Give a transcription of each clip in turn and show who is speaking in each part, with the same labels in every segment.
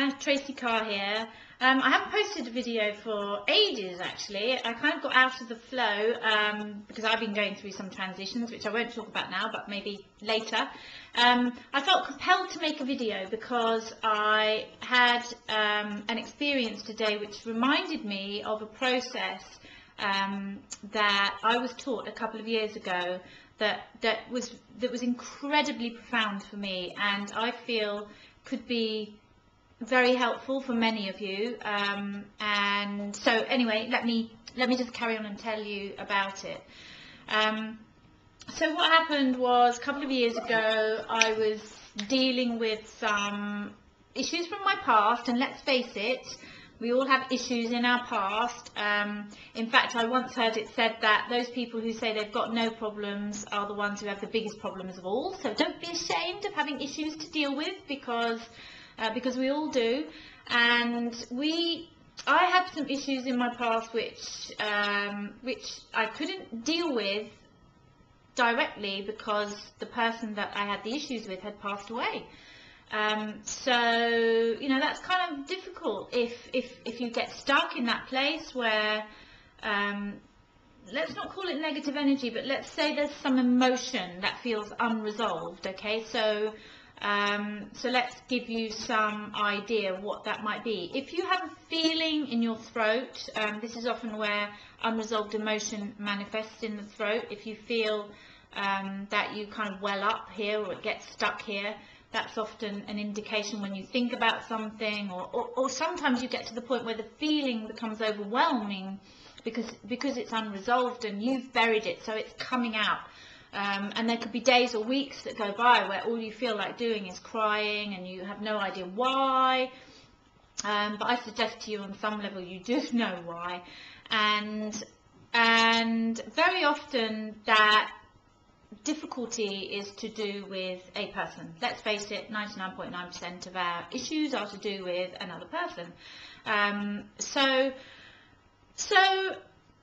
Speaker 1: Hi, Tracy Carr here. I haven't posted a video for ages actually. I kind of got out of the flow because I've been going through some transitions, which I won't talk about now, but maybe later. I felt compelled to make a video because I had an experience today which reminded me of a process that I was taught a couple of years ago that was incredibly profound for me, and I feel could be very helpful for many of you. And so anyway, let me just carry on and tell you about it. So what happened was, a couple of years ago I was dealing with some issues from my past, and let's face it, we all have issues in our past. In fact, I once heard it said that those people who say they've got no problems are the ones who have the biggest problems of all. So don't be ashamed of having issues to deal with, because we all do. And I had some issues in my past which I couldn't deal with directly because the person that I had the issues with had passed away. So you know, that's kind of difficult if you get stuck in that place where let's not call it negative energy, but let's say there's some emotion that feels unresolved. Okay, so let's give you some idea of what that might be. If you have a feeling in your throat, this is often where unresolved emotion manifests in the throat. If you feel that you kind of well up here or it gets stuck here, that's often an indication when you think about something, or sometimes you get to the point where the feeling becomes overwhelming because it's unresolved and you've buried it, so it's coming out. And there could be days or weeks that go by where all you feel like doing is crying and you have no idea why. But I suggest to you, on some level you do know why. And very often that difficulty is to do with a person. Let's face it, 99.9% of our issues are to do with another person. So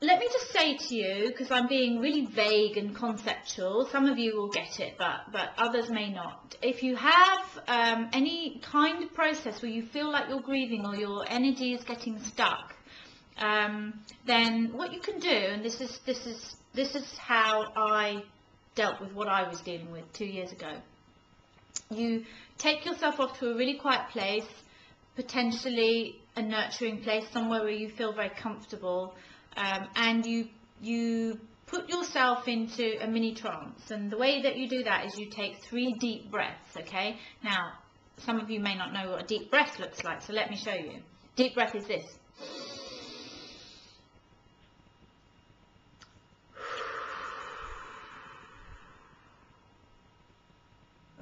Speaker 1: let me just say to you, because I'm being really vague and conceptual, some of you will get it, but others may not. If you have any kind of process where you feel like you're grieving or your energy is getting stuck, then what you can do, and this is how I dealt with what I was dealing with 2 years ago. You take yourself off to a really quiet place, potentially a nurturing place, somewhere where you feel very comfortable, and you put yourself into a mini trance. And the way that you do that is you take 3 deep breaths. Okay, now some of you may not know what a deep breath looks like, so let me show you. Deep breath is this.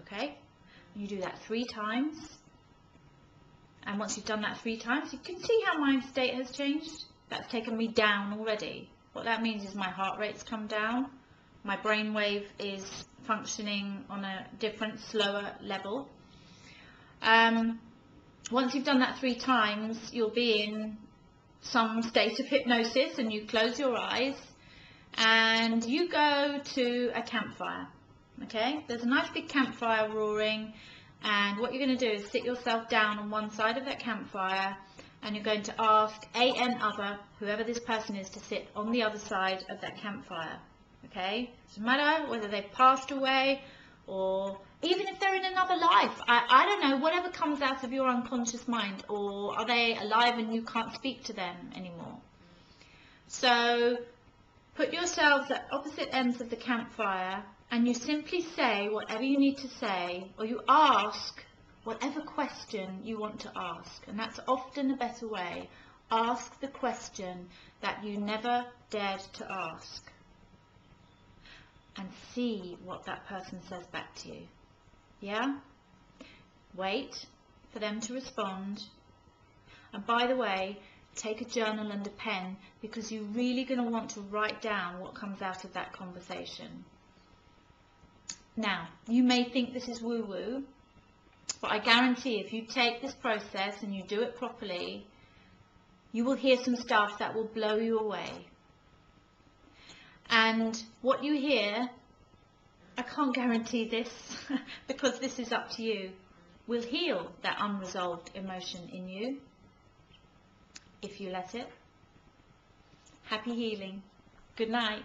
Speaker 1: Okay, you do that 3 times, and once you've done that 3 times, you can see how my state has changed. That's taken me down already. What that means is my heart rate's come down, my brainwave is functioning on a different, slower level. Once you've done that 3 times, you'll be in some state of hypnosis, and you close your eyes and you go to a campfire. Okay, there's a nice big campfire roaring, and what you're going to do is sit yourself down on one side of that campfire, and you're going to ask other, whoever this person is, to sit on the other side of that campfire. Okay, doesn't matter whether they've passed away or even if they're in another life. I don't know, whatever comes out of your unconscious mind, or are they alive and you can't speak to them anymore. So put yourselves at opposite ends of the campfire, and you simply say whatever you need to say, or you ask whatever question you want to ask. And that's often a better way. Ask the question that you never dared to ask, and see what that person says back to you. Yeah? Wait for them to respond. And by the way, take a journal and a pen, because you're really going to want to write down what comes out of that conversation. Now, you may think this is woo-woo, but I guarantee if you take this process and you do it properly, you will hear some stuff that will blow you away. And what you hear, I can't guarantee this because this is up to you. will heal that unresolved emotion in you if you let it. Happy healing. Good night.